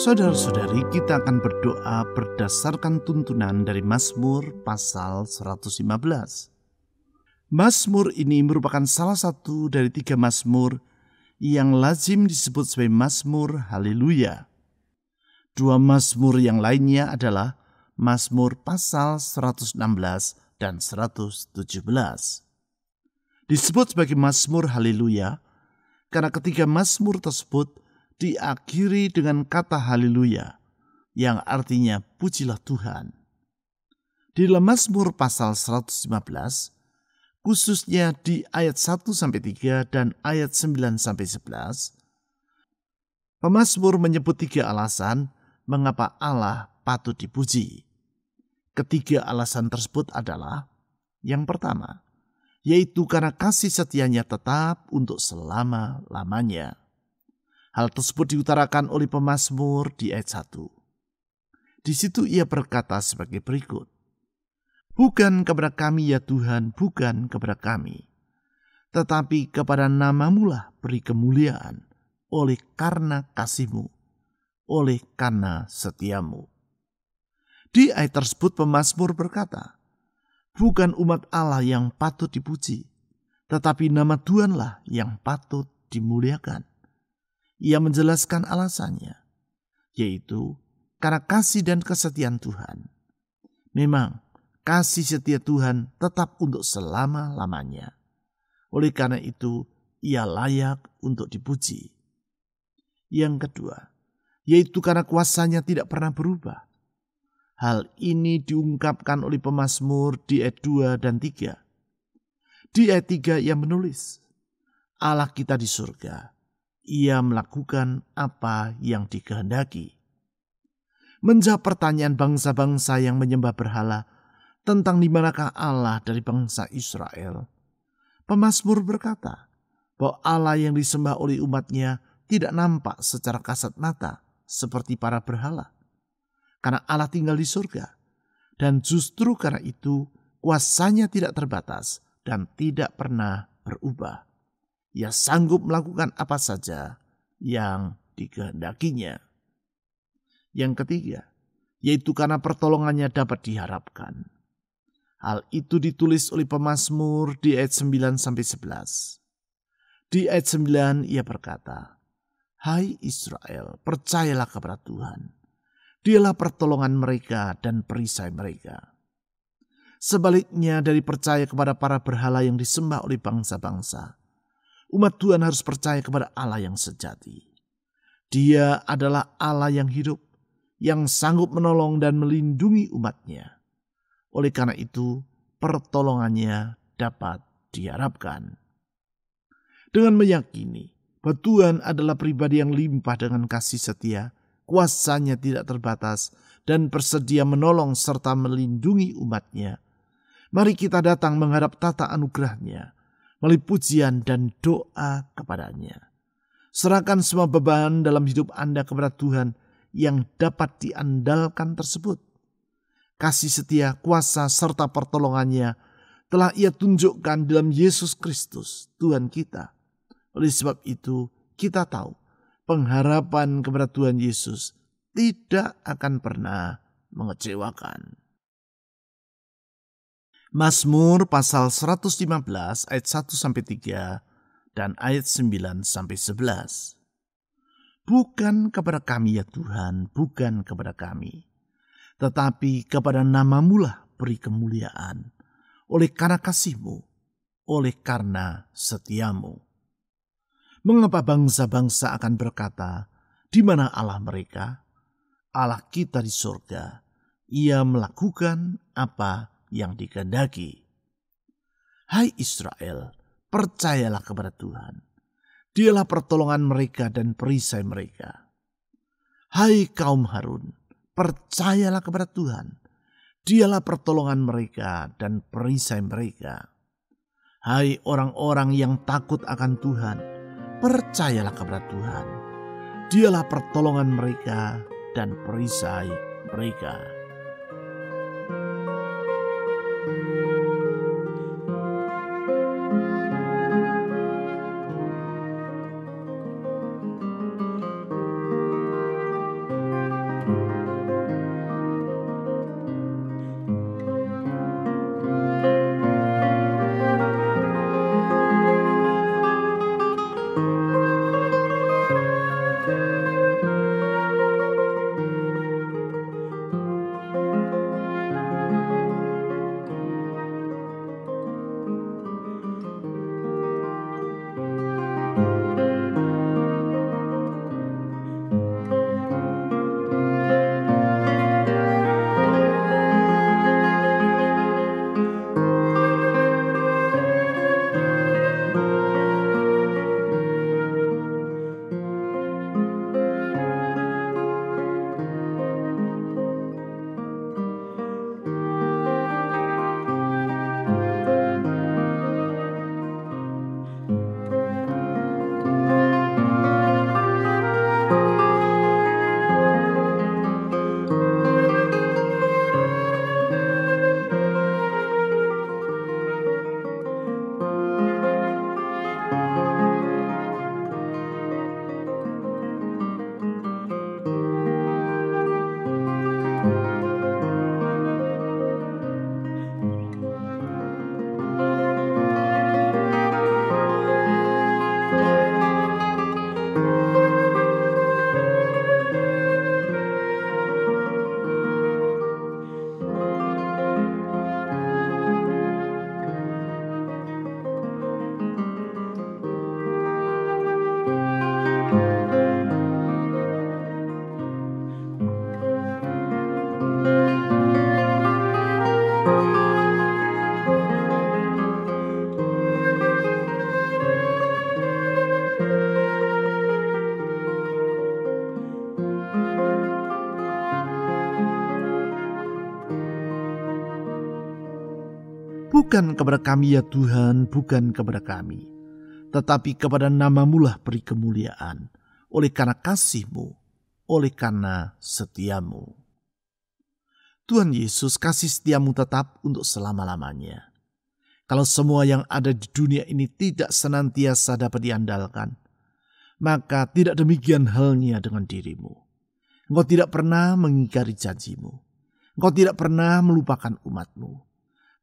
Saudara-saudari, kita akan berdoa berdasarkan tuntunan dari Mazmur pasal 115. Mazmur ini merupakan salah satu dari 3 Mazmur yang lazim disebut sebagai Mazmur Haleluya. 2 Mazmur yang lainnya adalah Mazmur pasal 116 dan 117. Disebut sebagai Mazmur Haleluya karena ketiga Mazmur tersebut diakhiri dengan kata haleluya, yang artinya pujilah Tuhan. Di dalam Mazmur pasal 115, khususnya di ayat 1-3 dan ayat 9-11, pemazmur menyebut 3 alasan mengapa Allah patut dipuji. Ketiga alasan tersebut adalah, yang pertama, yaitu karena kasih setianya tetap untuk selama-lamanya. Hal tersebut diutarakan oleh pemazmur di ayat 1. Di situ ia berkata sebagai berikut. Bukan kepada kami ya Tuhan, bukan kepada kami, tetapi kepada nama-Mu lah beri kemuliaan, oleh karena kasih-Mu, oleh karena setia-Mu. Di ayat tersebut pemazmur berkata, bukan umat Allah yang patut dipuji, tetapi nama Tuhanlah yang patut dimuliakan. Ia menjelaskan alasannya, yaitu karena kasih dan kesetiaan Tuhan. Memang kasih setia Tuhan tetap untuk selama-lamanya. Oleh karena itu, ia layak untuk dipuji. Yang kedua, yaitu karena kuasanya tidak pernah berubah. Hal ini diungkapkan oleh pemazmur di ayat 2 dan 3. Di ayat 3 ia menulis, Allah kita di surga, Ia melakukan apa yang dikehendaki. Menjawab pertanyaan bangsa-bangsa yang menyembah berhala tentang di manakah Allah dari bangsa Israel, pemazmur berkata bahwa Allah yang disembah oleh umatnya tidak nampak secara kasat mata seperti para berhala, karena Allah tinggal di surga, dan justru karena itu kuasanya tidak terbatas dan tidak pernah berubah. Ia sanggup melakukan apa saja yang dikehendakinya. Yang ketiga, yaitu karena pertolongannya dapat diharapkan. Hal itu ditulis oleh pemazmur di ayat 9-11. Di ayat 9 ia berkata, Hai Israel, percayalah kepada Tuhan. Dialah pertolongan mereka dan perisai mereka. Sebaliknya dari percaya kepada para berhala yang disembah oleh bangsa-bangsa, umat Tuhan harus percaya kepada Allah yang sejati. Dia adalah Allah yang hidup, yang sanggup menolong dan melindungi umatnya. Oleh karena itu, pertolongannya dapat diharapkan. Dengan meyakini bahwa Tuhan adalah pribadi yang limpah dengan kasih setia, kuasanya tidak terbatas, dan bersedia menolong serta melindungi umatnya, mari kita datang menghadap tata anugerahnya, melalui pujian dan doa kepadanya. Serahkan semua beban dalam hidup Anda kepada Tuhan yang dapat diandalkan tersebut. Kasih setia, kuasa, serta pertolongannya telah Ia tunjukkan dalam Yesus Kristus, Tuhan kita. Oleh sebab itu, kita tahu pengharapan kepada Tuhan Yesus tidak akan pernah mengecewakan. Mazmur pasal 115 ayat 1-3 dan ayat 9-11. Bukan kepada kami ya Tuhan, bukan kepada kami, tetapi kepada nama-Mu lah beri kemuliaan, oleh karena kasih-Mu, oleh karena setia-Mu. Mengapa bangsa-bangsa akan berkata, di mana Allah mereka? Allah kita di surga, Ia melakukan apa yang dikehendaki. Hai Israel, percayalah kepada Tuhan. Dialah pertolongan mereka dan perisai mereka. Hai kaum Harun, percayalah kepada Tuhan. Dialah pertolongan mereka dan perisai mereka. Hai orang-orang yang takut akan Tuhan, percayalah kepada Tuhan. Dialah pertolongan mereka dan perisai mereka. Bukan kepada kami ya Tuhan, bukan kepada kami, tetapi kepada nama-Mu lah beri kemuliaan, oleh karena kasih-Mu, oleh karena setia-Mu. Tuhan Yesus, kasih setia-Mu tetap untuk selama-lamanya. Kalau semua yang ada di dunia ini tidak senantiasa dapat diandalkan, maka tidak demikian halnya dengan diri-Mu. Engkau tidak pernah mengingkari janji-Mu. Engkau tidak pernah melupakan umat-Mu.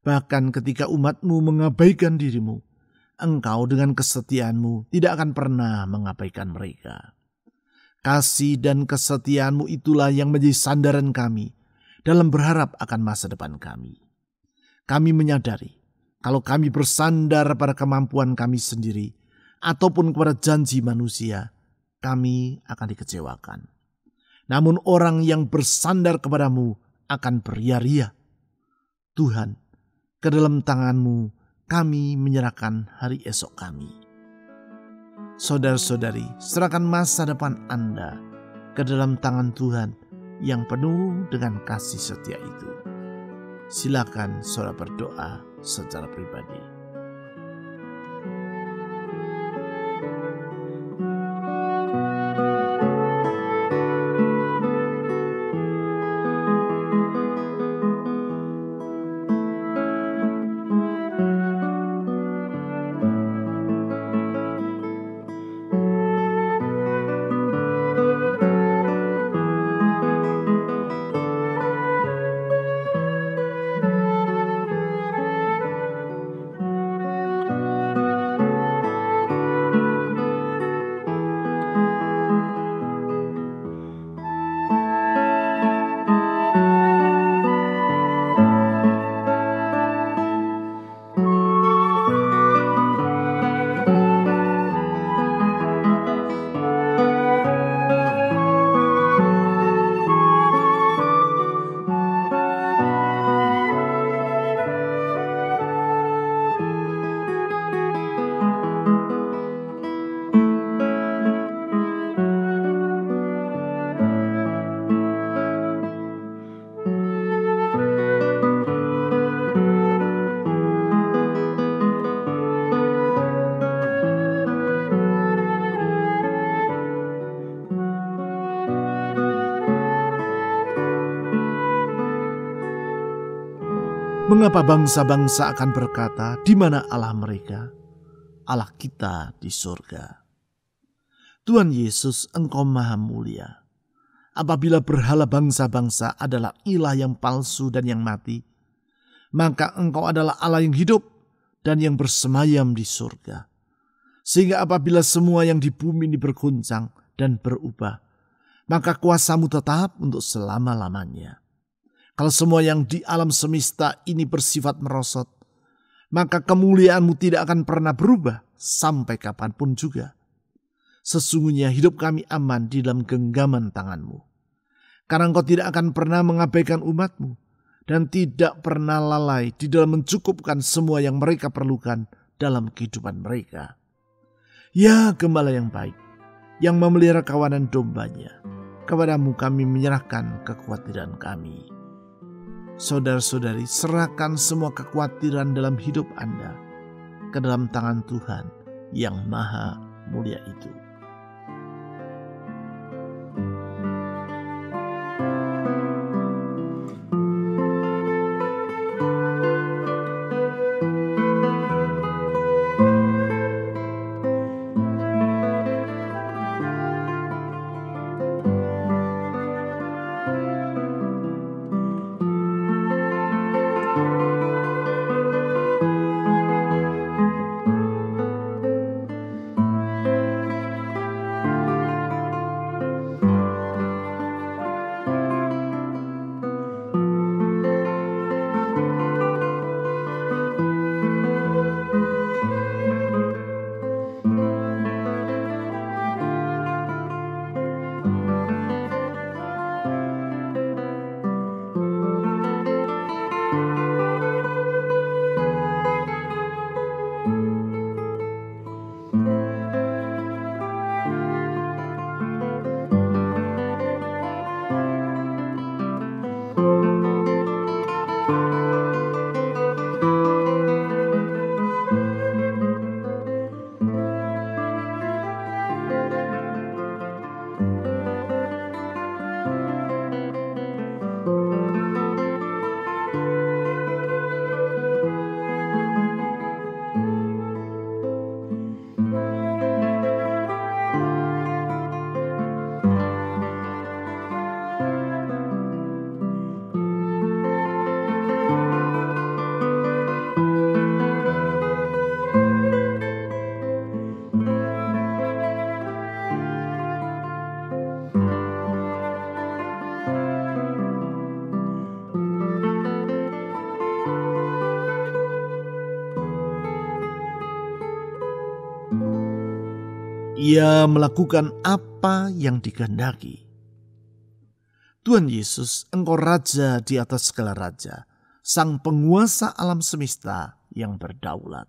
Bahkan ketika umat-Mu mengabaikan diri-Mu, Engkau dengan kesetiaan-Mu tidak akan pernah mengabaikan mereka. Kasih dan kesetiaan-Mu itulah yang menjadi sandaran kami dalam berharap akan masa depan kami. Kami menyadari kalau kami bersandar pada kemampuan kami sendiri ataupun kepada janji manusia, kami akan dikecewakan. Namun orang yang bersandar kepada-Mu akan beria-ria. Tuhan, ke dalam tangan-Mu kami menyerahkan hari esok kami. Saudara-saudari, serahkan masa depan Anda ke dalam tangan Tuhan yang penuh dengan kasih setia itu. Silakan saudara berdoa secara pribadi. Mengapa bangsa-bangsa akan berkata, di mana Allah mereka? Allah kita di surga. Tuhan Yesus, Engkau maha mulia. Apabila berhala bangsa-bangsa adalah ilah yang palsu dan yang mati, maka Engkau adalah Allah yang hidup dan yang bersemayam di surga. Sehingga apabila semua yang di bumi ini berguncang dan berubah, maka kuasa-Mu tetap untuk selama-lamanya. Kalau semua yang di alam semesta ini bersifat merosot, maka kemuliaan-Mu tidak akan pernah berubah sampai kapanpun juga. Sesungguhnya hidup kami aman di dalam genggaman tangan-Mu. Karena Engkau tidak akan pernah mengabaikan umat-Mu dan tidak pernah lalai di dalam mencukupkan semua yang mereka perlukan dalam kehidupan mereka. Ya Gembala yang baik, yang memelihara kawanan dombanya, kepada-Mu kami menyerahkan kekhawatiran kami. Saudara-saudari, serahkan semua kekhawatiran dalam hidup Anda ke dalam tangan Tuhan yang maha mulia itu. Ia melakukan apa yang dikehendaki. Tuhan Yesus, Engkau Raja di atas segala raja, Sang penguasa alam semesta yang berdaulat.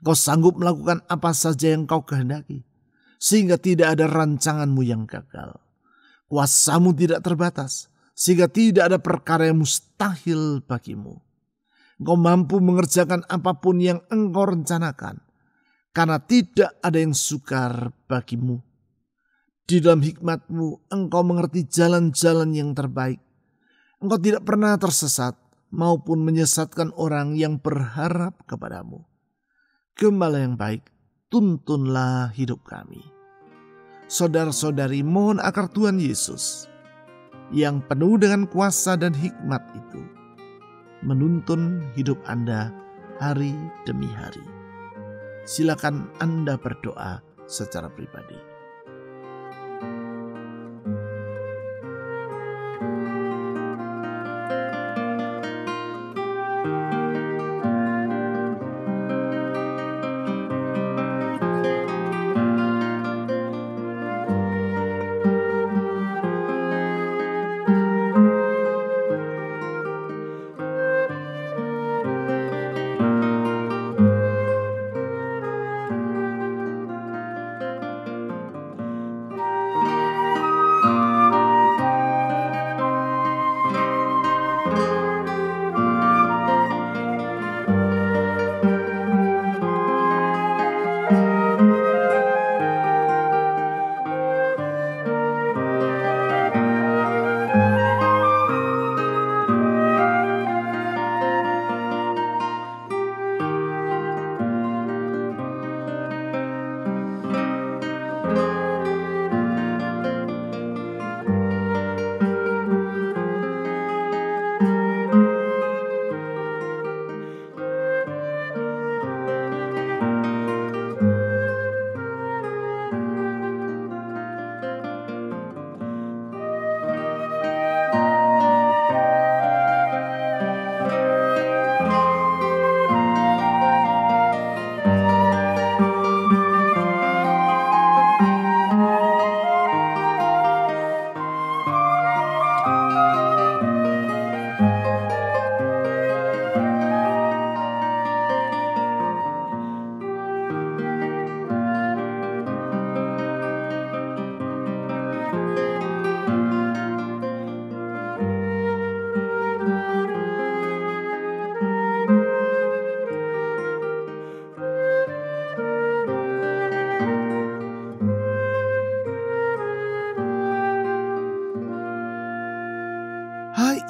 Engkau sanggup melakukan apa saja yang Kau kehendaki, sehingga tidak ada rancanganmu yang gagal. Kuasamu tidak terbatas, sehingga tidak ada perkara yang mustahil bagimu. Engkau mampu mengerjakan apapun yang Engkau rencanakan, karena tidak ada yang sukar bagimu. Di dalam hikmat-Mu, Engkau mengerti jalan-jalan yang terbaik. Engkau tidak pernah tersesat maupun menyesatkan orang yang berharap kepadamu. Gembala yang baik, tuntunlah hidup kami. Saudara-saudari, mohon agar Tuhan Yesus yang penuh dengan kuasa dan hikmat itu menuntun hidup Anda hari demi hari. Silakan Anda berdoa secara pribadi.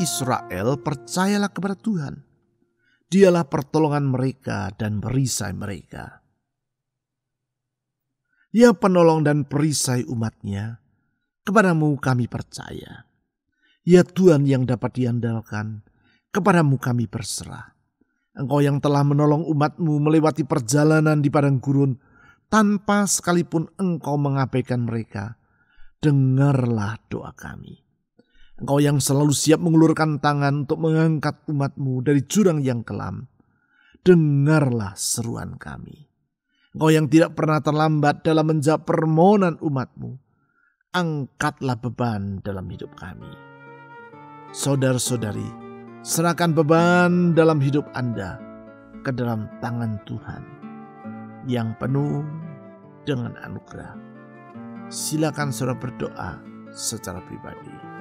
Israel, percayalah kepada Tuhan. Dialah pertolongan mereka dan perisai mereka. Ya penolong dan perisai umat-Nya, kepadamu kami percaya. Ya Tuhan yang dapat diandalkan, kepadamu kami berserah. Engkau yang telah menolong umat-Mu melewati perjalanan di padang gurun, tanpa sekalipun Engkau mengabaikan mereka. Dengarlah doa kami. Engkau yang selalu siap mengulurkan tangan untuk mengangkat umat-Mu dari jurang yang kelam. Dengarlah seruan kami. Engkau yang tidak pernah terlambat dalam menjawab permohonan umat-Mu. Angkatlah beban dalam hidup kami. Saudara-saudari, serahkan beban dalam hidup Anda ke dalam tangan Tuhan yang penuh dengan anugerah. Silakan saudara berdoa secara pribadi.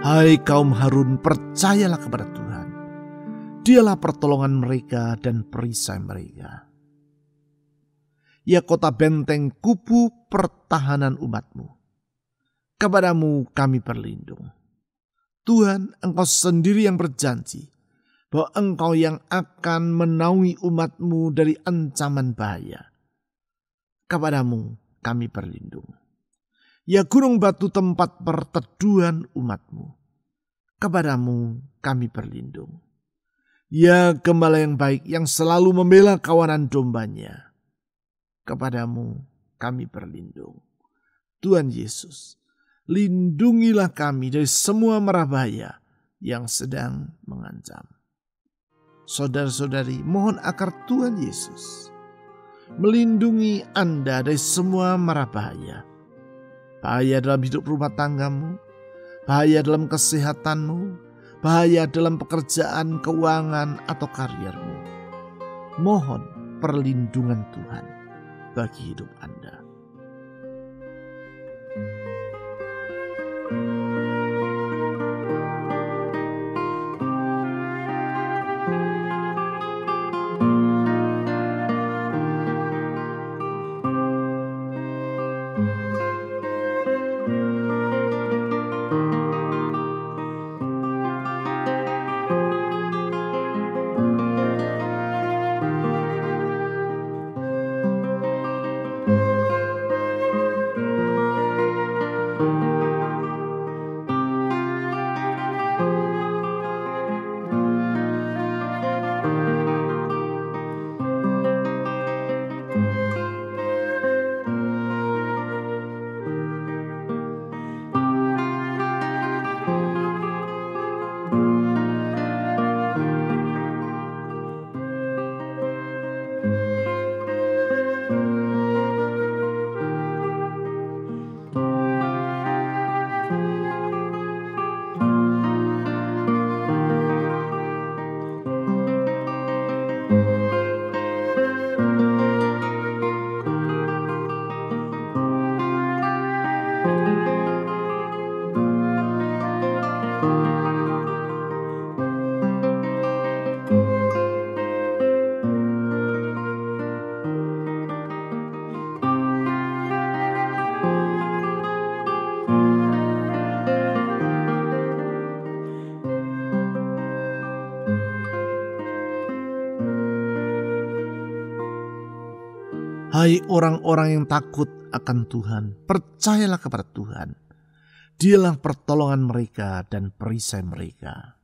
Hai kaum Harun, percayalah kepada Tuhan. Dialah pertolongan mereka dan perisai mereka. Ya kota benteng, kubu pertahanan umatmu. Kepadamu kami berlindung. Tuhan, Engkau sendiri yang berjanji bahwa Engkau yang akan menaungi umatmu dari ancaman bahaya. Kepadamu kami berlindung. Ya gunung batu, tempat perteduhan umatmu. Kepadamu kami berlindung. Ya gembala yang baik yang selalu membela kawanan dombanya. Kepadamu kami berlindung. Tuhan Yesus, lindungilah kami dari semua mara bahaya yang sedang mengancam. Saudara-saudari, mohon agar Tuhan Yesus melindungi Anda dari semua mara bahaya. Bahaya dalam hidup rumah tanggamu, bahaya dalam kesehatanmu, bahaya dalam pekerjaan, keuangan, atau kariermu. Mohon perlindungan Tuhan bagi hidup Anda. Hai orang-orang yang takut akan Tuhan, percayalah kepada Tuhan. Dialah pertolongan mereka dan perisai mereka.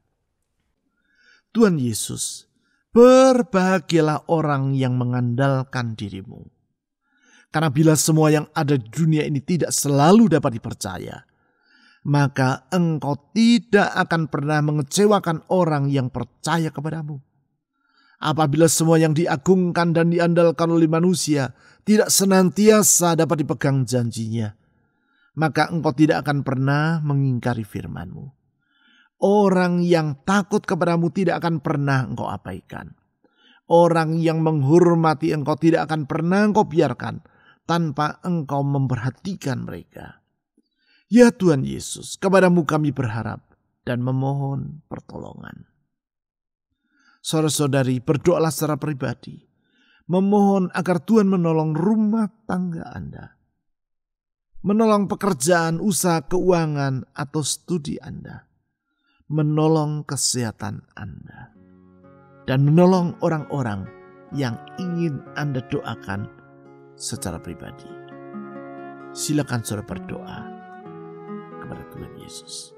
Tuhan Yesus, berbahagialah orang yang mengandalkan dirimu. Karena bila semua yang ada di dunia ini tidak selalu dapat dipercaya, maka Engkau tidak akan pernah mengecewakan orang yang percaya kepadamu. Apabila semua yang diagungkan dan diandalkan oleh manusia tidak senantiasa dapat dipegang janjinya, maka Engkau tidak akan pernah mengingkari firman-Mu. Orang yang takut kepadamu tidak akan pernah Engkau abaikan. Orang yang menghormati Engkau tidak akan pernah Engkau biarkan tanpa Engkau memperhatikan mereka. Ya Tuhan Yesus, kepadamu kami berharap dan memohon pertolongan. Saudara-saudari, berdoalah secara pribadi, memohon agar Tuhan menolong rumah tangga Anda, menolong pekerjaan, usaha, keuangan, atau studi Anda, menolong kesehatan Anda, dan menolong orang-orang yang ingin Anda doakan secara pribadi. Silakan saudara berdoa kepada Tuhan Yesus.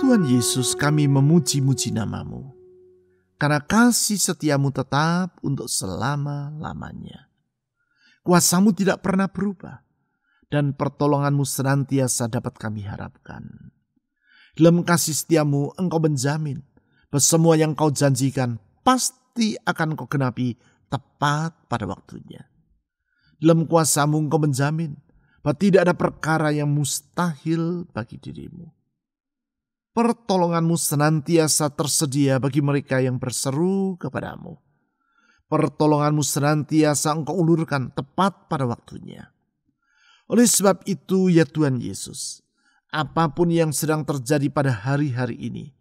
Tuhan Yesus, kami memuji-muji nama-Mu, karena kasih setiamu tetap untuk selama-lamanya. Kuasa-Mu tidak pernah berubah, dan pertolongan-Mu senantiasa dapat kami harapkan. Dalam kasih setiamu Engkau menjamin bahwa semua yang Kau janjikan pasti akan Kau genapi tepat pada waktunya. Dalam kuasa-Mu Engkau menjamin bahwa tidak ada perkara yang mustahil bagi diri-Mu. Pertolongan-Mu senantiasa tersedia bagi mereka yang berseru kepada-Mu. Pertolongan-Mu senantiasa Engkau ulurkan tepat pada waktunya. Oleh sebab itu ya Tuhan Yesus, apapun yang sedang terjadi pada hari-hari ini,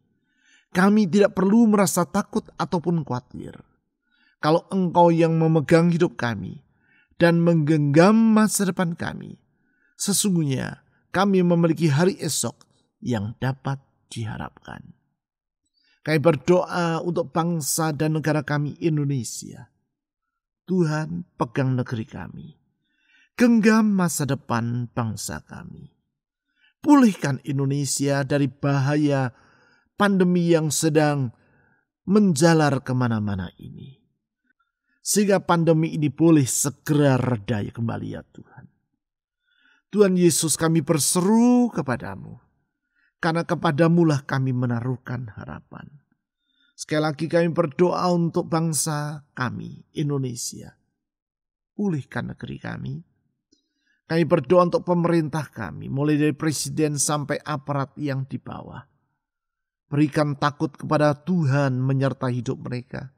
kami tidak perlu merasa takut ataupun khawatir. Kalau Engkau yang memegang hidup kami dan menggenggam masa depan kami, sesungguhnya kami memiliki hari esok yang dapat diharapkan. Kami berdoa untuk bangsa dan negara kami Indonesia. Tuhan, pegang negeri kami. Genggam masa depan bangsa kami. Pulihkan Indonesia dari bahaya pandemi yang sedang menjalar kemana-mana ini. Sehingga pandemi ini boleh segera reda kembali ya Tuhan. Tuhan Yesus, kami berseru kepada-Mu, karena kepada-Mu lah kami menaruhkan harapan. Sekali lagi kami berdoa untuk bangsa kami Indonesia. Pulihkan negeri kami. Kami berdoa untuk pemerintah kami, mulai dari presiden sampai aparat yang di bawah. Berikan takut kepada Tuhan menyertai hidup mereka,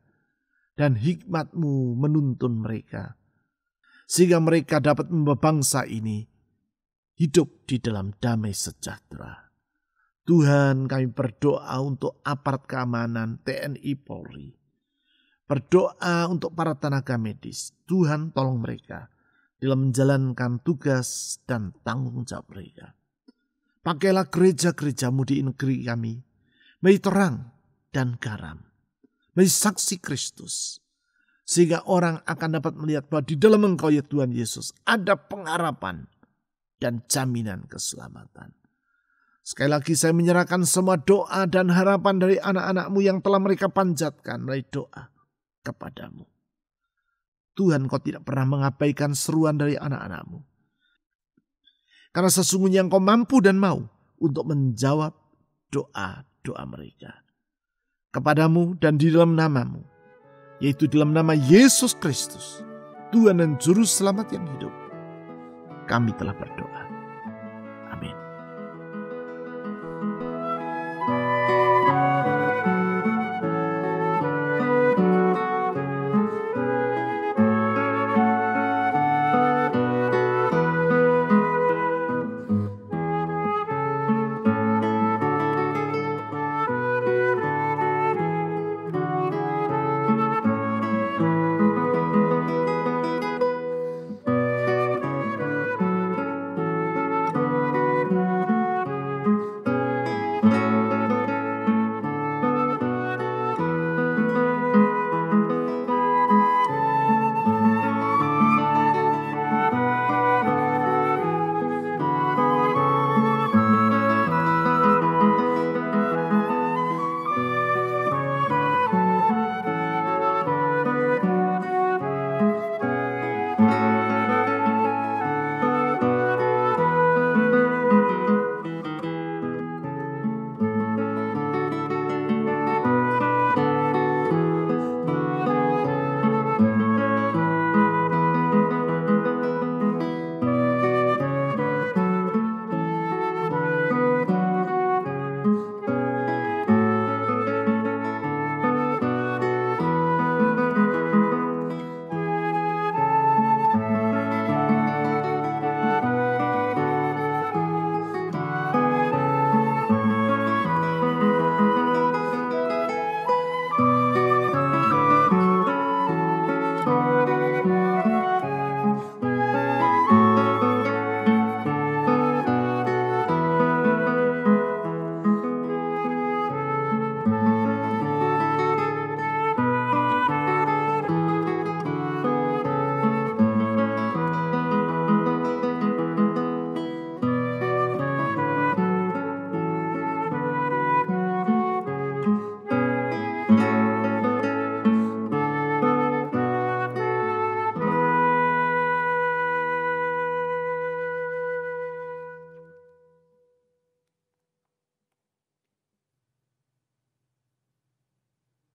dan hikmat-Mu menuntun mereka, sehingga mereka dapat membawa bangsa ini hidup di dalam damai sejahtera. Tuhan, kami berdoa untuk aparat keamanan TNI Polri. Berdoa untuk para tenaga medis. Tuhan, tolong mereka dalam menjalankan tugas dan tanggung jawab mereka. Pakailah gereja-gereja-Mu di negeri kami, menjadi terang dan garam, menjadi saksi Kristus, sehingga orang akan dapat melihat bahwa di dalam Engkau ya Tuhan Yesus ada pengharapan dan jaminan keselamatan. Sekali lagi saya menyerahkan semua doa dan harapan dari anak-anak-Mu yang telah mereka panjatkan melalui doa kepada-Mu. Tuhan, Kau tidak pernah mengabaikan seruan dari anak-anak-Mu. Karena sesungguhnya Engkau mampu dan mau untuk menjawab doa-doa mereka. Kepada-Mu dan di dalam nama-Mu, yaitu dalam nama Yesus Kristus, Tuhan dan Juru Selamat yang hidup, kami telah berdoa.